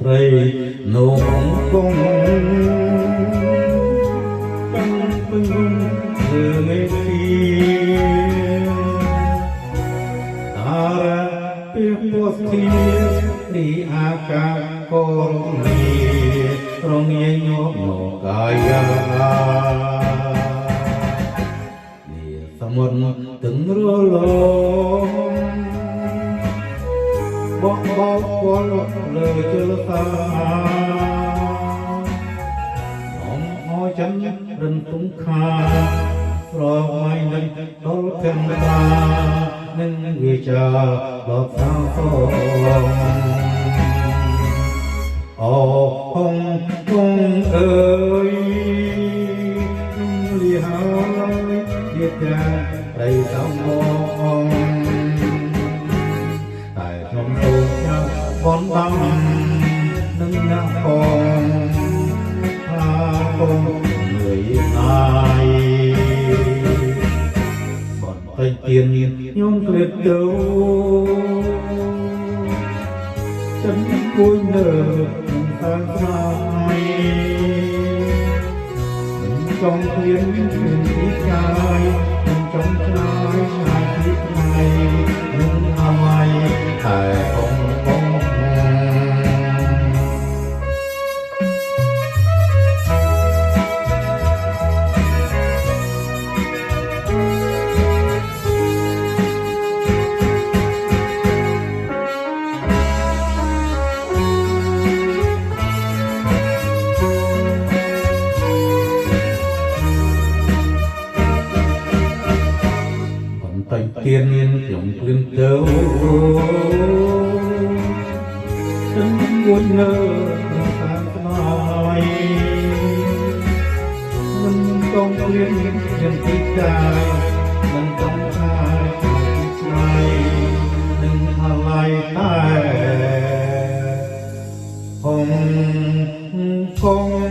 rây nổ công tăng bưng giờ ngày kia ta ra piposti di aka korni rong yenyo no kaya ni samon từng rolo bóc bóc bóc lời chưa ta nóm ho chân rừng tung kha rồi mai nên đôi chân ta nên vì chờ lọt sao phong ô phong phong ơi li hỡi biết ra đầy tâm phong tại trong tôi con tâm nâng ngã con tha con người ai còn tay tiền nhung liệt đâu chân cuối nở tan phai trong thiên khí trai trong trai hai khí trai nhưng ai thầy không có tay tiên dòng tuyên tấu chân muốn nở tan phai nâng công liên chân tích dài nâng công khai trai nâng halai tai phong phong